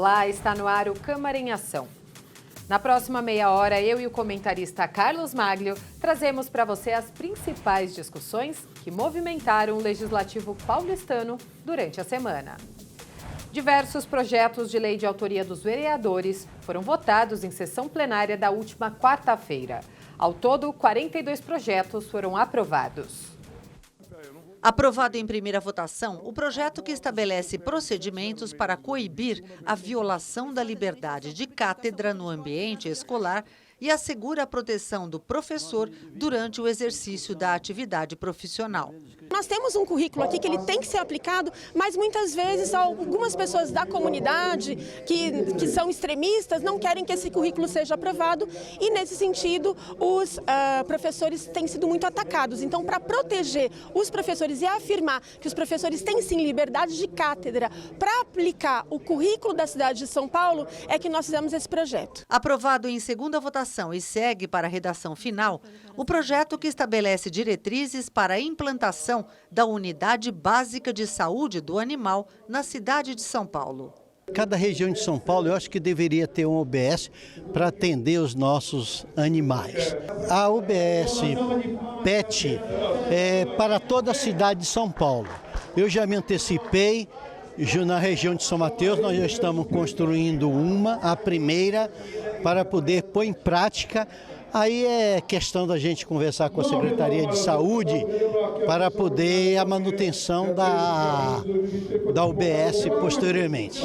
Olá, está no ar o Câmara em Ação. Na próxima meia hora, eu e o comentarista Carlos Maglio trazemos para você as principais discussões que movimentaram o Legislativo paulistano durante a semana. Diversos projetos de lei de autoria dos vereadores foram votados em sessão plenária da última quarta-feira. Ao todo, 42 projetos foram aprovados. Aprovado em primeira votação, o projeto que estabelece procedimentos para coibir a violação da liberdade de cátedra no ambiente escolar e assegura a proteção do professor durante o exercício da atividade profissional. Nós temos um currículo aqui que ele tem que ser aplicado, mas muitas vezes algumas pessoas da comunidade que são extremistas não querem que esse currículo seja aprovado e, nesse sentido, os professores têm sido muito atacados. Então, para proteger os professores e afirmar que os professores têm sim liberdade de cátedra para aplicar o currículo da cidade de São Paulo, é que nós fizemos esse projeto. Aprovado em segunda votação e segue para a redação final, o projeto que estabelece diretrizes para a implantação da Unidade Básica de Saúde do Animal na cidade de São Paulo. Cada região de São Paulo, eu acho que deveria ter um UBS para atender os nossos animais. A UBS PET é para toda a cidade de São Paulo. Eu já me antecipei. Na região de São Mateus, nós já estamos construindo a primeira, para poder pôr em prática. Aí é questão da gente conversar com a Secretaria de Saúde para poder a manutenção da UBS posteriormente.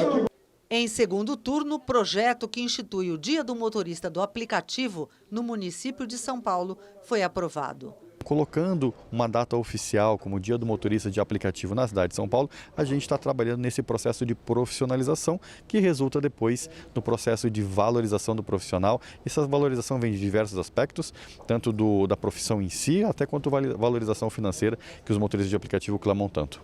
Em segundo turno, projeto que institui o Dia do Motorista do Aplicativo no município de São Paulo foi aprovado. Colocando uma data oficial como o Dia do Motorista de Aplicativo na cidade de São Paulo, a gente está trabalhando nesse processo de profissionalização que resulta depois no processo de valorização do profissional. Essa valorização vem de diversos aspectos, tanto da profissão em si, até quanto valorização financeira que os motoristas de aplicativo clamam tanto.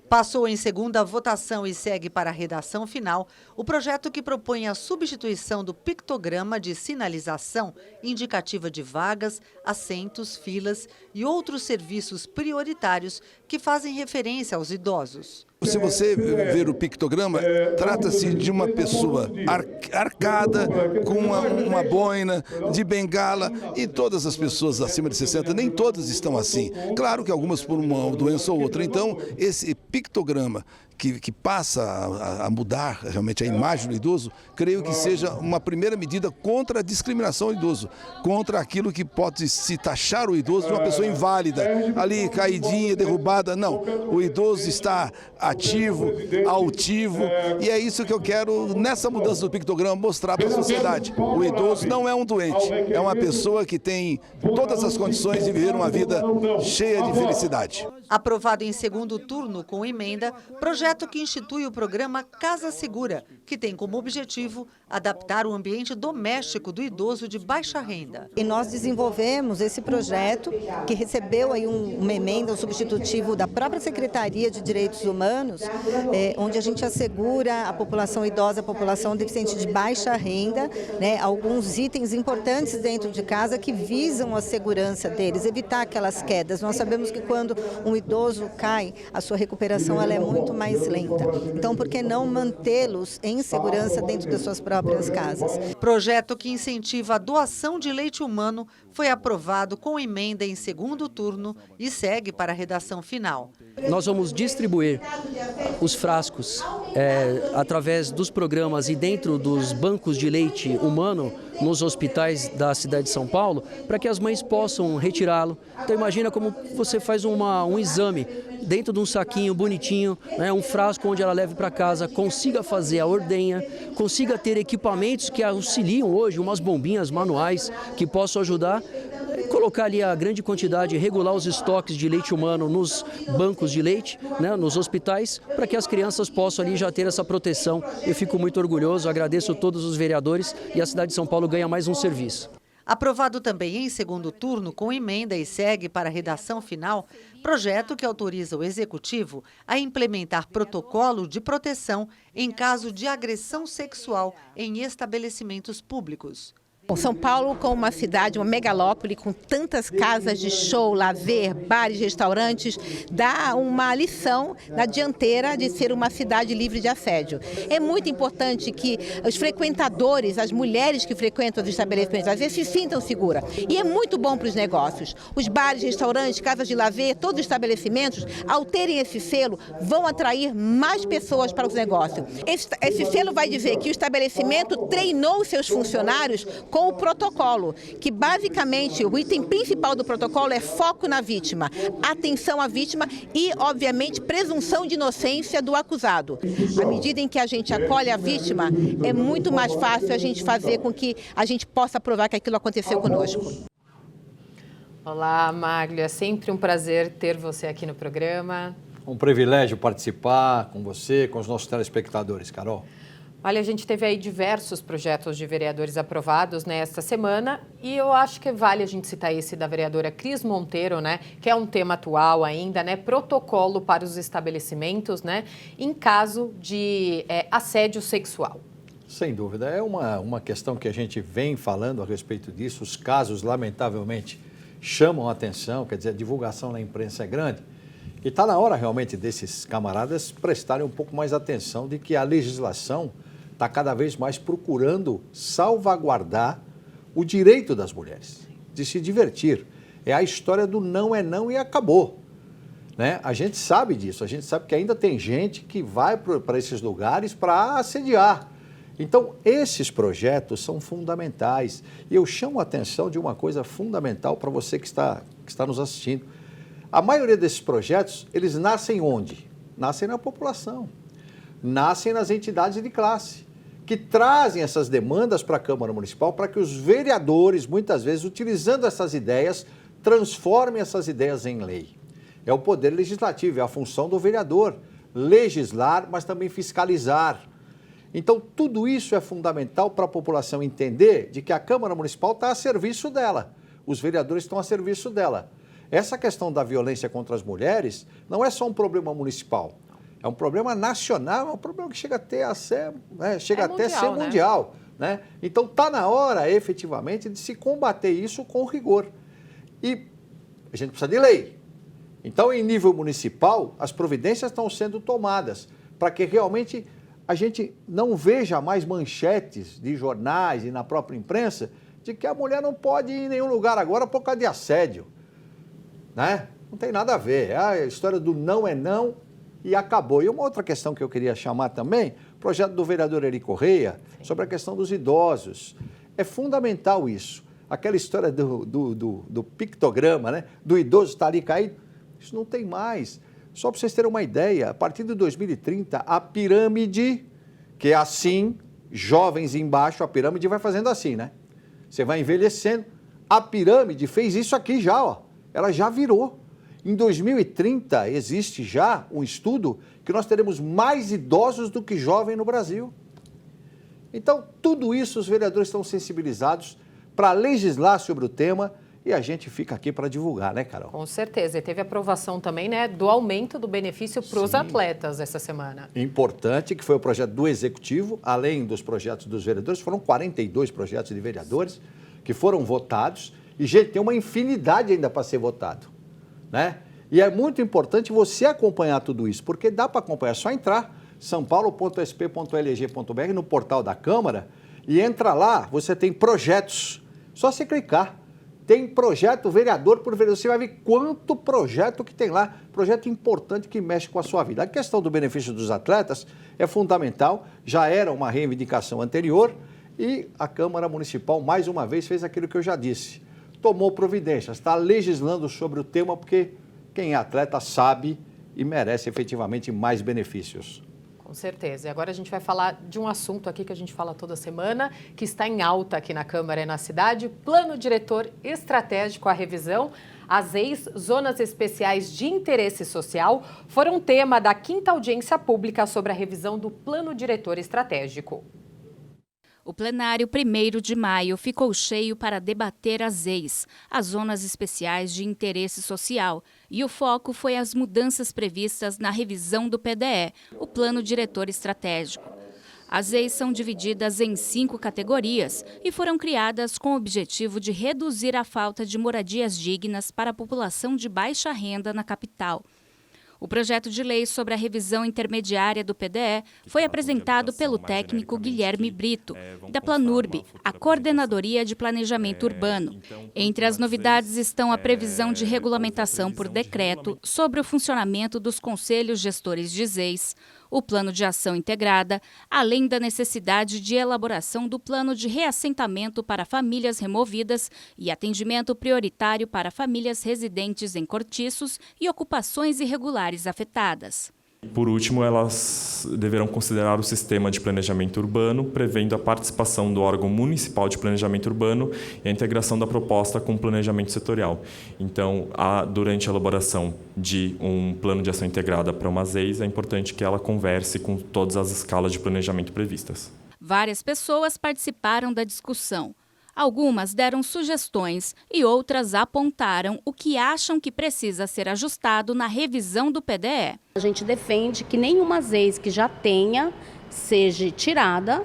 Passou em segunda votação e segue para a redação final o projeto que propõe a substituição do pictograma de sinalização indicativa de vagas, assentos, filas e outros serviços prioritários que fazem referência aos idosos. Se você ver o pictograma, trata-se de uma pessoa arcada, com uma boina, de bengala, e todas as pessoas acima de 60, nem todas estão assim. Claro que algumas por uma doença ou outra. Então, esse pictograma que passa a mudar realmente a imagem do idoso, creio que seja uma primeira medida contra a discriminação do idoso, contra aquilo que pode se taxar o idoso de uma pessoa inválida, ali caidinha, derrubada. Não, o idoso está ativo, altivo, e é isso que eu quero, nessa mudança do pictograma, mostrar para a sociedade. O idoso não é um doente, é uma pessoa que tem todas as condições de viver uma vida cheia de felicidade. Aprovado em segundo turno com emenda, projeto que institui o programa Casa Segura, que tem como objetivo adaptar o ambiente doméstico do idoso de baixa renda. E nós desenvolvemos esse projeto, que recebeu aí uma emenda, um substitutivo da própria Secretaria de Direitos Humanos, onde a gente assegura à população idosa, à população deficiente de baixa renda, alguns itens importantes dentro de casa que visam a segurança deles, evitar aquelas quedas. Nós sabemos que quando um idoso cai, a sua recuperação ela é muito mais lenta. Então, por que não mantê-los em segurança dentro das suas próprias casas? Projeto que incentiva a doação de leite humano foi aprovado com emenda em segundo turno e segue para a redação final. Nós vamos distribuir os frascos através dos programas e dentro dos bancos de leite humano nos hospitais da cidade de São Paulo, para que as mães possam retirá-lo. Então imagina como você faz um exame dentro de um saquinho bonitinho, um frasco onde ela leve para casa, consiga fazer a ordenha, consiga ter equipamentos que auxiliam hoje, umas bombinhas manuais que possam ajudar, colocar ali a grande quantidade, regular os estoques de leite humano nos bancos de leite, nos hospitais, para que as crianças possam ali já ter essa proteção. Eu fico muito orgulhoso, agradeço a todos os vereadores e a cidade de São Paulo ganha mais um serviço. Aprovado também em segundo turno com emenda e segue para a redação final, projeto que autoriza o Executivo a implementar protocolo de proteção em caso de agressão sexual em estabelecimentos públicos. São Paulo, como uma cidade, uma megalópole, com tantas casas de show, lazer, bares, restaurantes, dá uma lição na dianteira de ser uma cidade livre de assédio. É muito importante que os frequentadores, as mulheres que frequentam os estabelecimentos, às vezes se sintam seguras. E é muito bom para os negócios. Os bares, restaurantes, casas de lazer, todos os estabelecimentos, ao terem esse selo, vão atrair mais pessoas para os negócios. Esse selo vai dizer que o estabelecimento treinou seus funcionários com o protocolo, que basicamente o item principal do protocolo é foco na vítima, atenção à vítima e, obviamente, presunção de inocência do acusado. À medida em que a gente acolhe a vítima, é muito mais fácil a gente fazer com que a gente possa provar que aquilo aconteceu conosco. Olá, Máglio, é sempre um prazer ter você aqui no programa. Um privilégio participar com você, com os nossos telespectadores, Carol. Olha, a gente teve aí diversos projetos de vereadores aprovados nesta semana e eu acho que vale a gente citar esse da vereadora Cris Monteiro, né, que é um tema atual ainda, né, protocolo para os estabelecimentos, né, em caso de assédio sexual. Sem dúvida, é uma questão que a gente vem falando a respeito disso, os casos, lamentavelmente, chamam a atenção, quer dizer, a divulgação na imprensa é grande. E está na hora realmente desses camaradas prestarem um pouco mais atenção de que a legislação está cada vez mais procurando salvaguardar o direito das mulheres de se divertir. É a história do não é não e acabou. Né? A gente sabe disso, a gente sabe que ainda tem gente que vai para esses lugares para assediar. Então, esses projetos são fundamentais. E eu chamo a atenção de uma coisa fundamental para você que está nos assistindo. A maioria desses projetos, eles nascem onde? Nascem na população, nascem nas entidades de classe, que trazem essas demandas para a Câmara Municipal para que os vereadores, muitas vezes, utilizando essas ideias, transformem essas ideias em lei. É o poder legislativo, é a função do vereador, legislar, mas também fiscalizar. Então, tudo isso é fundamental para a população entender de que a Câmara Municipal está a serviço dela, os vereadores estão a serviço dela. Essa questão da violência contra as mulheres não é só um problema municipal, é um problema nacional, é um problema que chega até a ser mundial. Né? Então, está na hora, efetivamente, de se combater isso com rigor. E a gente precisa de lei. Então, em nível municipal, as providências estão sendo tomadas para que realmente a gente não veja mais manchetes de jornais e na própria imprensa de que a mulher não pode ir em nenhum lugar agora por causa de assédio. Né? Não tem nada a ver, é a história do não é não e acabou. E uma outra questão que eu queria chamar também, o projeto do vereador Eri Correia, sobre a questão dos idosos. É fundamental isso. Aquela história do pictograma, né? Do idoso estar ali caído, isso não tem mais. Só para vocês terem uma ideia, a partir de 2030, a pirâmide, que é assim, jovens embaixo, a pirâmide vai fazendo assim, né? Você vai envelhecendo. A pirâmide fez isso aqui já, ó. Ela já virou. Em 2030, existe já um estudo que nós teremos mais idosos do que jovens no Brasil. Então, tudo isso os vereadores estão sensibilizados para legislar sobre o tema e a gente fica aqui para divulgar, né, Carol? Com certeza. E teve aprovação também, né, do aumento do benefício para os atletas essa semana. Importante, que foi o projeto do Executivo, além dos projetos dos vereadores, foram 42 projetos de vereadores que foram votados. E, gente, tem uma infinidade ainda para ser votado, né? E é muito importante você acompanhar tudo isso, porque dá para acompanhar, é só entrar sampaulo.sp.leg.br no portal da Câmara e entra lá, você tem projetos, só você clicar. Tem projeto vereador por vereador, você vai ver quanto projeto que tem lá, projeto importante que mexe com a sua vida. A questão do benefício dos atletas é fundamental, já era uma reivindicação anterior e a Câmara Municipal, mais uma vez, fez aquilo que eu já disse. Tomou providências, está legislando sobre o tema porque quem é atleta sabe e merece efetivamente mais benefícios. Com certeza. E agora a gente vai falar de um assunto aqui que a gente fala toda semana, que está em alta aqui na Câmara e na cidade, Plano Diretor Estratégico à Revisão. As ex-zonas especiais de interesse social foram tema da 5ª audiência pública sobre a revisão do Plano Diretor Estratégico. O plenário 1º de maio ficou cheio para debater as zonas especiais de interesse social, e o foco foi as mudanças previstas na revisão do PDE, o Plano Diretor Estratégico. As EIs são divididas em 5 categorias e foram criadas com o objetivo de reduzir a falta de moradias dignas para a população de baixa renda na capital. O projeto de lei sobre a revisão intermediária do PDE foi apresentado pelo técnico Guilherme Brito, da Planurb, a Coordenadoria de Planejamento Urbano. Entre as novidades estão a previsão de regulamentação por decreto sobre o funcionamento dos conselhos gestores de ZEIs, o plano de ação integrada, além da necessidade de elaboração do plano de reassentamento para famílias removidas e atendimento prioritário para famílias residentes em cortiços e ocupações irregulares afetadas. Por último, elas deverão considerar o sistema de planejamento urbano, prevendo a participação do órgão municipal de planejamento urbano e a integração da proposta com o planejamento setorial. Então, durante a elaboração de um plano de ação integrada para uma ZEIs, é importante que ela converse com todas as escalas de planejamento previstas. Várias pessoas participaram da discussão. Algumas deram sugestões e outras apontaram o que acham que precisa ser ajustado na revisão do PDE. A gente defende que nenhuma ZEIs que já tenha seja tirada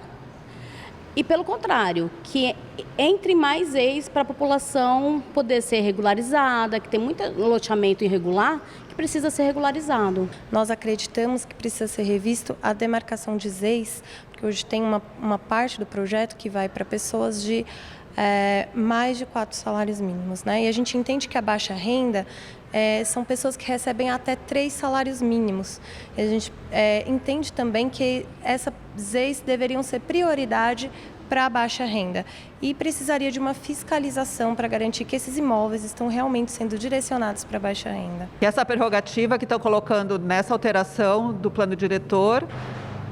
e, pelo contrário, que entre mais ZEIs para a população poder ser regularizada, que tem muito loteamento irregular que precisa ser regularizado. Nós acreditamos que precisa ser revisto a demarcação de ZEIs, porque hoje tem uma parte do projeto que vai para pessoas de mais de 4 salários mínimos, né? E a gente entende que a baixa renda são pessoas que recebem até 3 salários mínimos. E a gente entende também que essas ZEIs deveriam ser prioridade para a baixa renda e precisaria de uma fiscalização para garantir que esses imóveis estão realmente sendo direcionados para a baixa renda. E essa prerrogativa que estão colocando nessa alteração do plano diretor,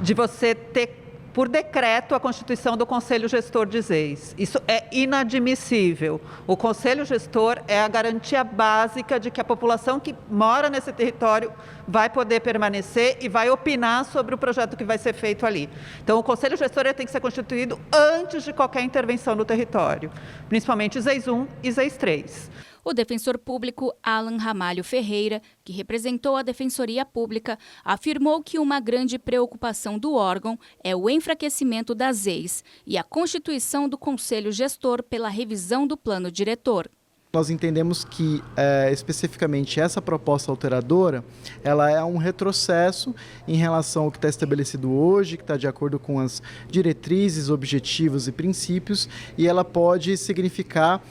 de você ter por decreto a constituição do Conselho Gestor de ZEIs. Isso é inadmissível. O Conselho Gestor é a garantia básica de que a população que mora nesse território vai poder permanecer e vai opinar sobre o projeto que vai ser feito ali. Então, o Conselho Gestor tem que ser constituído antes de qualquer intervenção no território, principalmente ZEIs 1 e ZEIs 3. O defensor público Alan Ramalho Ferreira, que representou a Defensoria Pública, afirmou que uma grande preocupação do órgão é o enfraquecimento das ZEIs e a constituição do Conselho Gestor pela revisão do plano diretor. Nós entendemos que, especificamente, essa proposta alteradora, ela é um retrocesso em relação ao que está estabelecido hoje, que está de acordo com as diretrizes, objetivos e princípios, e ela pode significar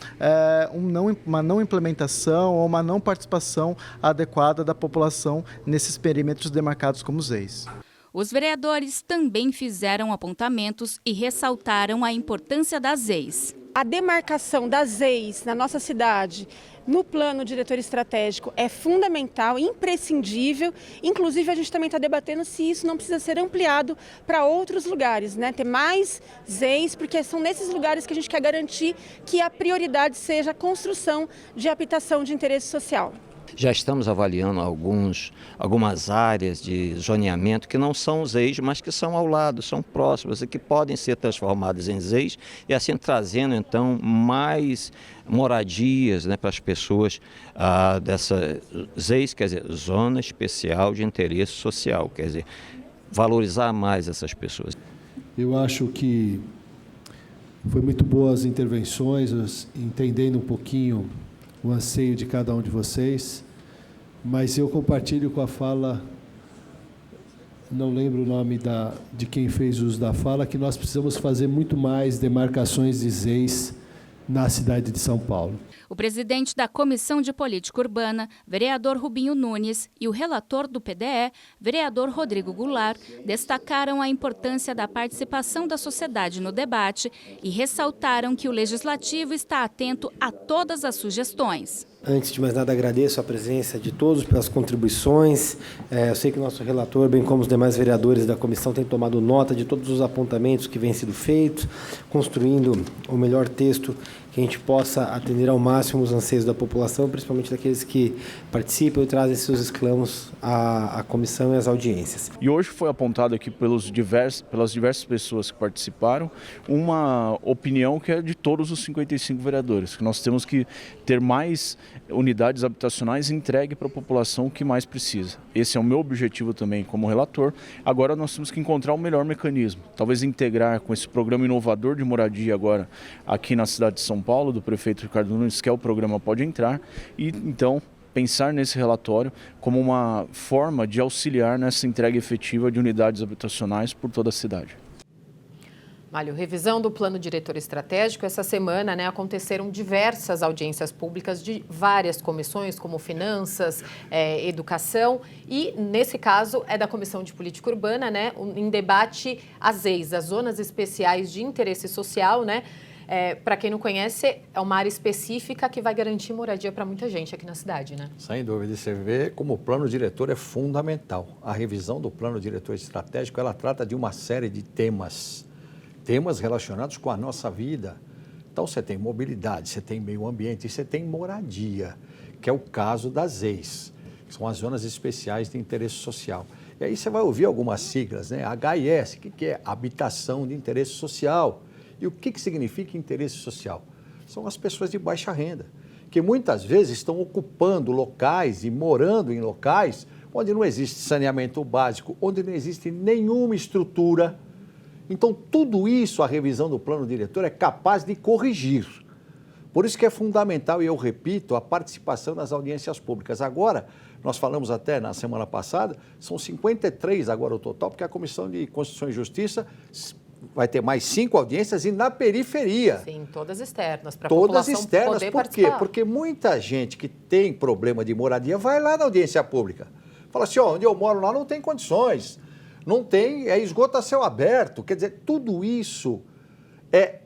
uma não implementação ou uma não participação adequada da população nesses perímetros demarcados como ZEIs. Os vereadores também fizeram apontamentos e ressaltaram a importância das ZEIs. A demarcação das ZEIs na nossa cidade, no plano diretor estratégico, é fundamental, imprescindível. Inclusive, a gente também está debatendo se isso não precisa ser ampliado para outros lugares, né? Ter mais ZEIs, porque são nesses lugares que a gente quer garantir que a prioridade seja a construção de habitação de interesse social. Já estamos avaliando algumas áreas de zoneamento que não são ZEIs, mas que são ao lado, são próximas e que podem ser transformadas em ZEIs e assim trazendo então mais moradias, né, para as pessoas dessa ZEIs, quer dizer, Zona Especial de Interesse Social, quer dizer, valorizar mais essas pessoas. Eu acho que foi muito boas as intervenções, entendendo um pouquinho o anseio de cada um de vocês, mas eu compartilho com a fala, não lembro o nome de quem fez uso da fala, que nós precisamos fazer muito mais demarcações de ZEIs na cidade de São Paulo. O presidente da Comissão de Política Urbana, vereador Rubinho Nunes, e o relator do PDE, vereador Rodrigo Goulart, destacaram a importância da participação da sociedade no debate e ressaltaram que o Legislativo está atento a todas as sugestões. Antes de mais nada, agradeço a presença de todos pelas contribuições. Eu sei que o nosso relator, bem como os demais vereadores da comissão, têm tomado nota de todos os apontamentos que vêm sendo feitos, construindo o melhor texto que a gente possa atender ao máximo os anseios da população, principalmente daqueles que participam e trazem seus reclamos à comissão e às audiências. E hoje foi apontado aqui pelas diversas pessoas que participaram uma opinião que é de todos os 55 vereadores, que nós temos que ter mais unidades habitacionais entregue para a população que mais precisa. Esse é o meu objetivo também como relator. Agora nós temos que encontrar o melhor mecanismo, talvez integrar com esse programa inovador de moradia agora aqui na cidade de São Paulo, do prefeito Ricardo Nunes, que é o programa Pode Entrar, e então pensar nesse relatório como uma forma de auxiliar nessa entrega efetiva de unidades habitacionais por toda a cidade. Mário, revisão do plano diretor estratégico. Essa semana, aconteceram diversas audiências públicas de várias comissões, como finanças, educação e, nesse caso, é da Comissão de Política Urbana, em debate as ZEIs, as Zonas Especiais de Interesse Social, para quem não conhece, é uma área específica que vai garantir moradia para muita gente aqui na cidade, Sem dúvida, você vê como o plano diretor é fundamental. A revisão do plano diretor estratégico, ela trata de uma série de temas relacionados com a nossa vida. Então, você tem mobilidade, você tem meio ambiente e você tem moradia, que é o caso das ZEIs, que são as Zonas Especiais de Interesse Social. E aí você vai ouvir algumas siglas, HIS, que é Habitação de Interesse Social. E o que significa interesse social? São as pessoas de baixa renda, que muitas vezes estão ocupando locais e morando em locais onde não existe saneamento básico, onde não existe nenhuma estrutura. Então, tudo isso a revisão do plano diretor é capaz de corrigir. Por isso que é fundamental, e eu repito, a participação nas audiências públicas. Agora, nós falamos até na semana passada, são 53 agora o total, porque a Comissão de Constituição e Justiça vai ter mais 5 audiências e na periferia. Sim, todas externas, para a população poder Por quê? Porque muita gente que tem problema de moradia vai lá na audiência pública. Fala assim, onde eu moro lá não tem condições, não tem, esgoto a céu aberto. Quer dizer, tudo isso é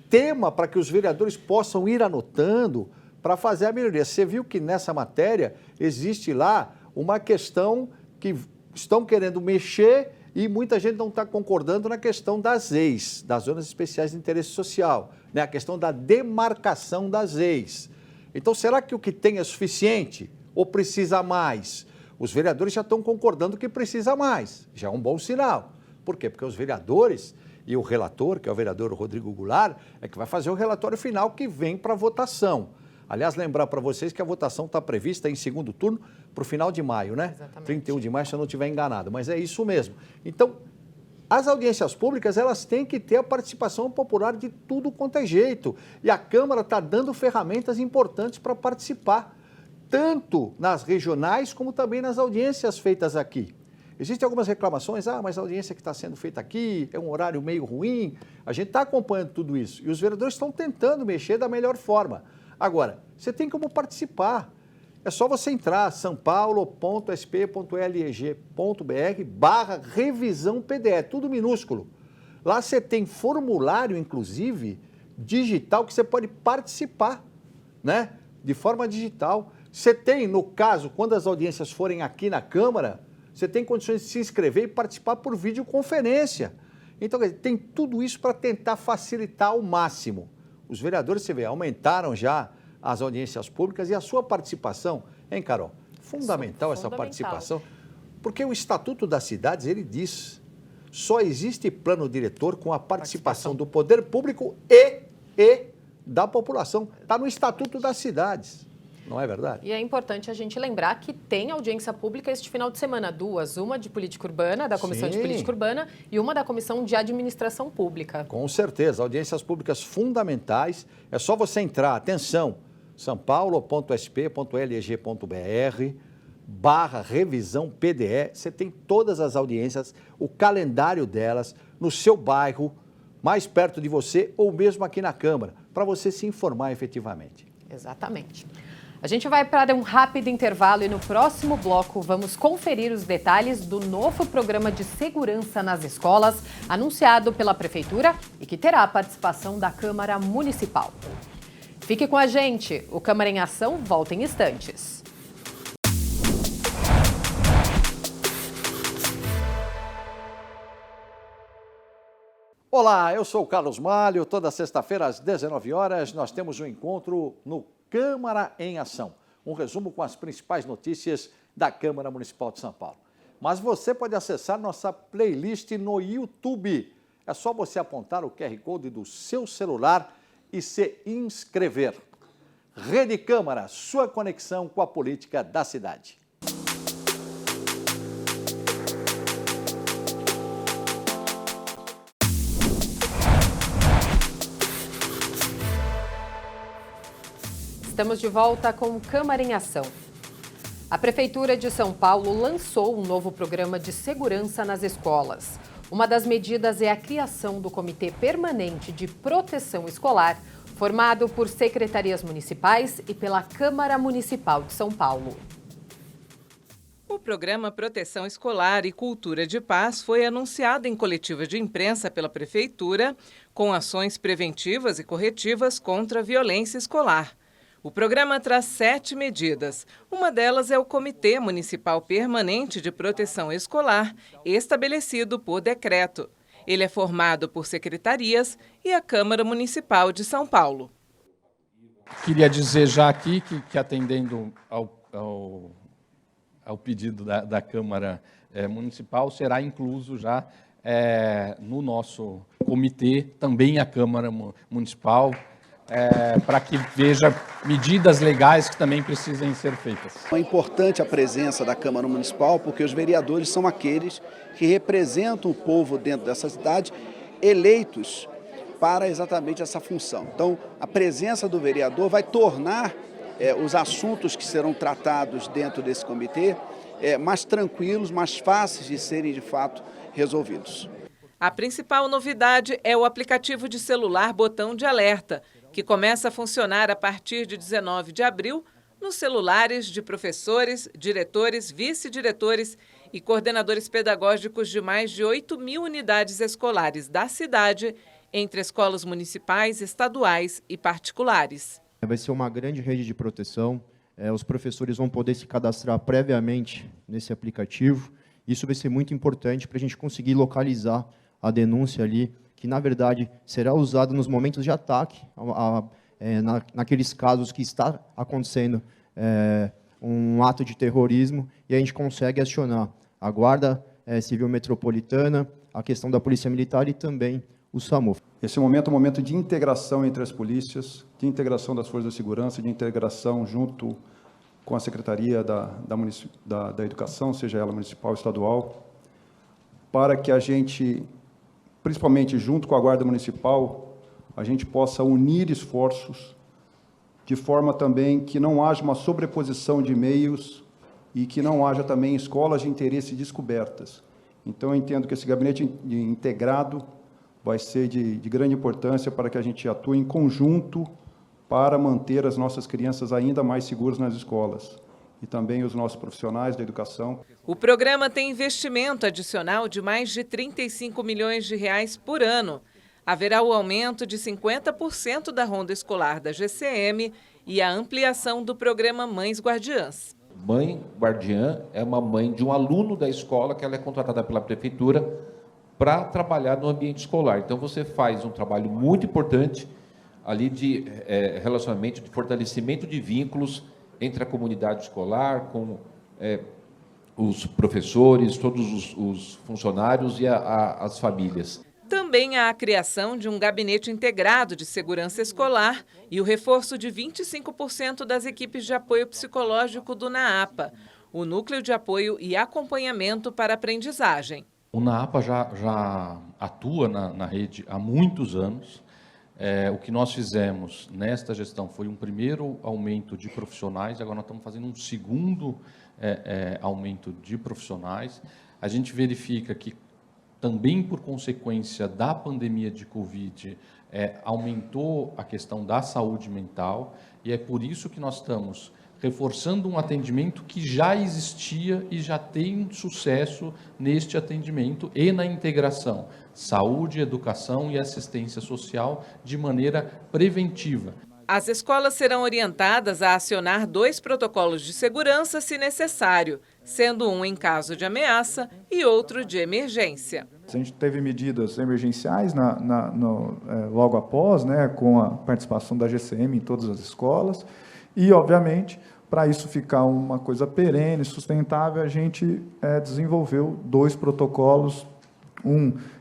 tema para que os vereadores possam ir anotando para fazer a melhoria. Você viu que nessa matéria existe lá uma questão que estão querendo mexer e muita gente não está concordando na questão das ZEIs, das Zonas Especiais de Interesse Social, a questão da demarcação das ZEIs. Então, será que o que tem é suficiente ou precisa mais? Os vereadores já estão concordando que precisa mais, já é um bom sinal. Por quê? Porque os vereadores e o relator, que é o vereador Rodrigo Goulart, é que vai fazer o relatório final que vem para votação. Aliás, lembrar para vocês que a votação está prevista em segundo turno para o final de maio, Exatamente. 31 de maio, se eu não estiver enganado, mas é isso mesmo. Então, as audiências públicas, elas têm que ter a participação popular de tudo quanto é jeito. E a Câmara está dando ferramentas importantes para participar, tanto nas regionais como também nas audiências feitas aqui. Existem algumas reclamações, mas a audiência que está sendo feita aqui é um horário meio ruim. A gente está acompanhando tudo isso e os vereadores estão tentando mexer da melhor forma. Agora, você tem como participar. É só você entrar sampaulo.sp.leg.br/revisão PDE, tudo minúsculo. Lá você tem formulário, inclusive, digital, que você pode participar, de forma digital. Você tem, no caso, quando as audiências forem aqui na Câmara, você tem condições de se inscrever e participar por videoconferência. Então, tem tudo isso para tentar facilitar ao máximo. Os vereadores, você vê, aumentaram já as audiências públicas e a sua participação, hein, Carol? Fundamental essa participação, porque o Estatuto das Cidades, ele diz, só existe plano diretor com a participação do poder público e da população. Está no Estatuto das Cidades. Não é verdade? E é importante a gente lembrar que tem audiência pública este final de semana, duas, uma de política urbana, da Comissão de Política Urbana, e uma da Comissão de Administração Pública. Com certeza, audiências públicas fundamentais, é só você entrar, atenção, sampaulo.sp.leg.br/revisão PDE, você tem todas as audiências, o calendário delas, no seu bairro, mais perto de você ou mesmo aqui na Câmara, para você se informar efetivamente. Exatamente. A gente vai para um rápido intervalo e no próximo bloco vamos conferir os detalhes do novo programa de segurança nas escolas anunciado pela Prefeitura e que terá a participação da Câmara Municipal. Fique com a gente, o Câmara em Ação volta em instantes. Olá, eu sou o Carlos Malho. Toda sexta-feira às 19 horas nós temos um encontro no Câmara em Ação. Um resumo com as principais notícias da Câmara Municipal de São Paulo. Mas você pode acessar nossa playlist no YouTube. É só você apontar o QR Code do seu celular e se inscrever. Rede Câmara, sua conexão com a política da cidade. Estamos de volta com Câmara em Ação. A Prefeitura de São Paulo lançou um novo programa de segurança nas escolas. Uma das medidas é a criação do Comitê Permanente de Proteção Escolar, formado por secretarias municipais e pela Câmara Municipal de São Paulo. O programa Proteção Escolar e Cultura de Paz foi anunciado em coletiva de imprensa pela Prefeitura, com ações preventivas e corretivas contra a violência escolar. O programa traz 7 medidas. Uma delas é o Comitê Municipal Permanente de Proteção Escolar, estabelecido por decreto. Ele é formado por secretarias e a Câmara Municipal de São Paulo. Queria dizer já aqui que atendendo ao pedido da Câmara Municipal, será incluso já no nosso comitê também a Câmara Municipal, para que veja medidas legais que também precisem ser feitas. É importante a presença da Câmara Municipal, porque os vereadores são aqueles que representam o povo dentro dessa cidade, eleitos para exatamente essa função. Então, a presença do vereador vai tornar os assuntos que serão tratados dentro desse comitê mais tranquilos, mais fáceis de serem, de fato, resolvidos. A principal novidade é o aplicativo de celular Botão de Alerta, que começa a funcionar a partir de 19 de abril nos celulares de professores, diretores, vice-diretores e coordenadores pedagógicos de mais de 8.000 unidades escolares da cidade, entre escolas municipais, estaduais e particulares. Vai ser uma grande rede de proteção, os professores vão poder se cadastrar previamente nesse aplicativo. Isso vai ser muito importante para a gente conseguir localizar a denúncia ali, que, na verdade, será usada nos momentos de ataque, naqueles casos que está acontecendo um ato de terrorismo, e a gente consegue acionar a Guarda Civil Metropolitana, a questão da Polícia Militar e também o SAMU. Esse momento é um momento de integração entre as polícias, de integração das forças de segurança, de integração junto com a Secretaria da Educação, seja ela municipal ou estadual, para que a gente, principalmente junto com a Guarda Municipal, a gente possa unir esforços de forma também que não haja uma sobreposição de meios e que não haja também escolas de interesse descobertas. Então, eu entendo que esse gabinete integrado vai ser de grande importância para que a gente atue em conjunto para manter as nossas crianças ainda mais seguras nas escolas e também os nossos profissionais da educação. O programa tem investimento adicional de mais de 35 milhões de reais por ano. Haverá o aumento de 50% da ronda escolar da GCM e a ampliação do programa Mães Guardiãs. Mãe guardiã é uma mãe de um aluno da escola que ela é contratada pela prefeitura para trabalhar no ambiente escolar. Então, você faz um trabalho muito importante ali de relacionamento, de fortalecimento de vínculos entre a comunidade escolar, com os professores, todos os funcionários e as famílias. Também há a criação de um gabinete integrado de segurança escolar e o reforço de 25% das equipes de apoio psicológico do NAAPA, o Núcleo de Apoio e Acompanhamento para Aprendizagem. O NAAPA já atua na rede há muitos anos. O que nós fizemos nesta gestão foi um primeiro aumento de profissionais, agora nós estamos fazendo um segundo aumento de profissionais. A gente verifica que, também por consequência da pandemia de Covid, aumentou a questão da saúde mental, e é por isso que nós estamos reforçando um atendimento que já existia e já tem sucesso neste atendimento e na integração, saúde, educação e assistência social de maneira preventiva. As escolas serão orientadas a acionar 2 protocolos de segurança se necessário, sendo um em caso de ameaça e outro de emergência. A gente teve medidas emergenciais logo após, né, com a participação da GCM em todas as escolas e, obviamente, para isso ficar uma coisa perene, sustentável, a gente desenvolveu 2 protocolos,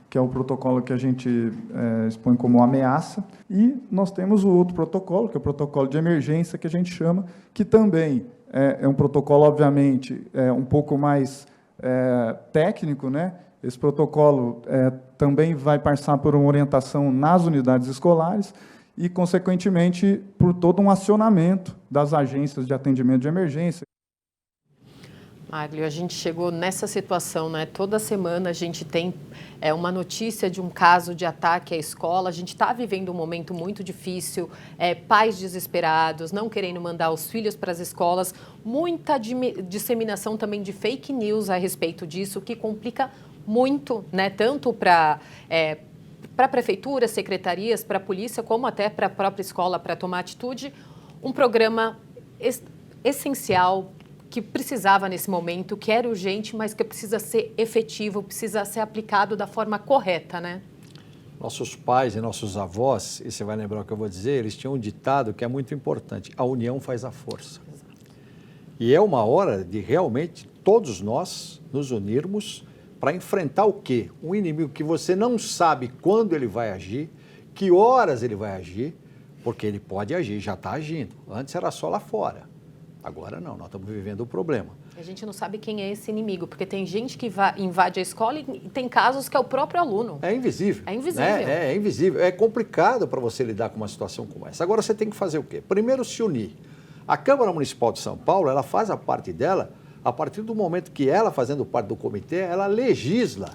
que é o protocolo que a gente expõe como ameaça, e nós temos o outro protocolo, que é o protocolo de emergência, que a gente chama, que também é um protocolo, obviamente, um pouco mais técnico, né? Esse protocolo também vai passar por uma orientação nas unidades escolares e, consequentemente, por todo um acionamento das agências de atendimento de emergência. Máglio, a gente chegou nessa situação, né? Toda semana a gente tem uma notícia de um caso de ataque à escola. A gente está vivendo um momento muito difícil, pais desesperados, não querendo mandar os filhos para as escolas, muita disseminação também de fake news a respeito disso, que complica muito, né? Tanto para a prefeitura, secretarias, para a polícia, como até para a própria escola, para tomar atitude. Um programa essencial, que precisava nesse momento, que era urgente, mas que precisa ser efetivo, precisa ser aplicado da forma correta, né? Nossos pais e nossos avós, e você vai lembrar o que eu vou dizer, eles tinham um ditado que é muito importante: a união faz a força. E é uma hora de realmente todos nós nos unirmos para enfrentar o quê? Um inimigo que você não sabe quando ele vai agir, que horas ele vai agir, porque ele pode agir, já está agindo. Antes era só lá fora. Agora não, nós estamos vivendo o problema. A gente não sabe quem é esse inimigo, porque tem gente que invade a escola e tem casos que é o próprio aluno. É invisível. É invisível. É invisível. É complicado para você lidar com uma situação como essa. Agora você tem que fazer o quê? Primeiro, se unir. A Câmara Municipal de São Paulo, ela faz a parte dela, a partir do momento que ela, fazendo parte do comitê, ela legisla.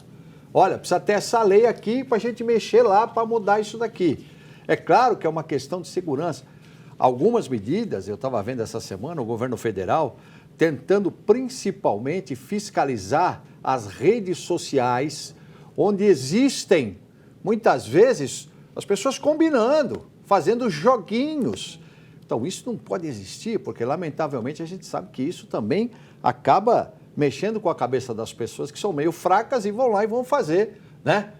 Olha, precisa ter essa lei aqui para a gente mexer lá para mudar isso daqui. É claro que é uma questão de segurança. Algumas medidas, eu estava vendo essa semana, o governo federal tentando principalmente fiscalizar as redes sociais, onde existem, muitas vezes, as pessoas combinando, fazendo joguinhos. Então, isso não pode existir, porque, lamentavelmente, a gente sabe que isso também acaba mexendo com a cabeça das pessoas que são meio fracas e vão lá e vão fazer, né,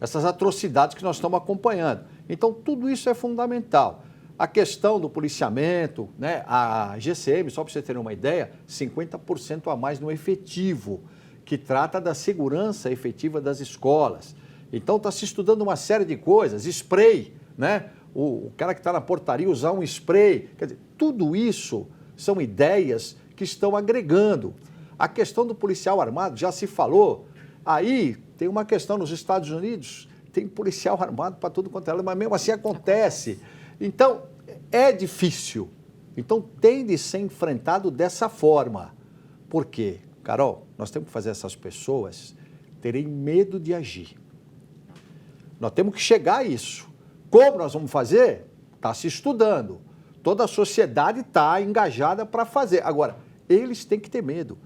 essas atrocidades que nós estamos acompanhando. Então, tudo isso é fundamental. A questão do policiamento, né? A GCM, só para você ter uma ideia, 50% a mais no efetivo, que trata da segurança efetiva das escolas. Então está se estudando uma série de coisas, spray, né? O cara que está na portaria usar um spray. Quer dizer, tudo isso são ideias que estão agregando. A questão do policial armado, já se falou, aí tem uma questão nos Estados Unidos, tem policial armado para tudo quanto é lado, mas mesmo assim acontece. Então, é difícil. Então, tem de ser enfrentado dessa forma. Por quê? Carol, nós temos que fazer essas pessoas terem medo de agir. Nós temos que chegar a isso. Como nós vamos fazer? Está se estudando. Toda a sociedade está engajada para fazer. Agora, eles têm que ter medo,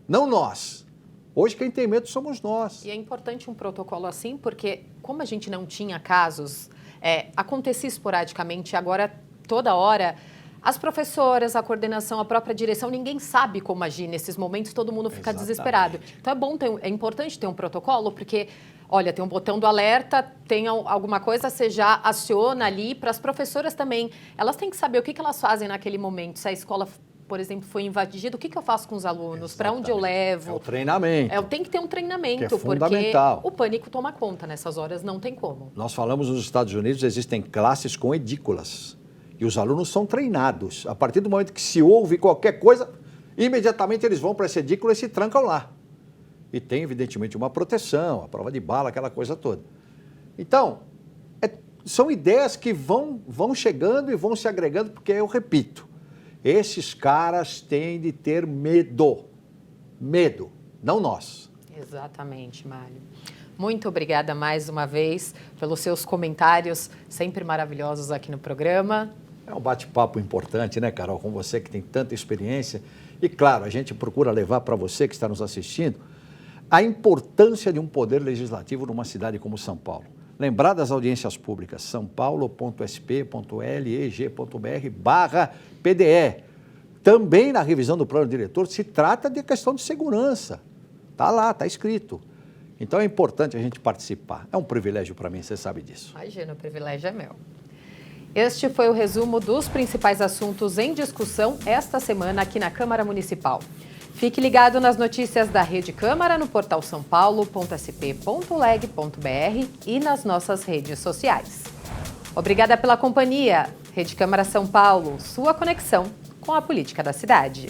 não nós. Hoje quem tem medo somos nós. E é importante um protocolo assim, porque como a gente não tinha casos, acontecia esporadicamente, agora toda hora, as professoras, a coordenação, a própria direção, ninguém sabe como agir nesses momentos, todo mundo fica desesperado. Então é importante ter um protocolo, porque, olha, tem um botão do alerta, tem alguma coisa, você já aciona ali. Para as professoras também, elas têm que saber o que elas fazem naquele momento. Se a escola, por exemplo, foi invadida, o que eu faço com os alunos? Para onde eu levo? É o treinamento. Tem que ter um treinamento, que é fundamental. Porque o pânico toma conta nessas horas, não tem como. Nós falamos nos Estados Unidos, existem classes com edículas. E os alunos são treinados. A partir do momento que se ouve qualquer coisa, imediatamente eles vão para essa edícula e se trancam lá. E tem, evidentemente, uma proteção, a prova de bala, aquela coisa toda. Então, são ideias que vão chegando e vão se agregando, porque, eu repito, esses caras têm de ter medo. Medo, não nós. Exatamente, Mário. Muito obrigada mais uma vez pelos seus comentários, sempre maravilhosos aqui no programa. É um bate-papo importante, né, Carol, com você que tem tanta experiência. E, claro, a gente procura levar para você que está nos assistindo a importância de um poder legislativo numa cidade como São Paulo. Lembrar das audiências públicas, saopaulo.sp.leg.br/PDE. Também na revisão do plano diretor se trata de questão de segurança. Está lá, está escrito. Então é importante a gente participar. É um privilégio para mim, você sabe disso. Imagina, o privilégio é meu. Este foi o resumo dos principais assuntos em discussão esta semana aqui na Câmara Municipal. Fique ligado nas notícias da Rede Câmara no portal saopaulo.sp.leg.br e nas nossas redes sociais. Obrigada pela companhia. Rede Câmara São Paulo, sua conexão com a política da cidade.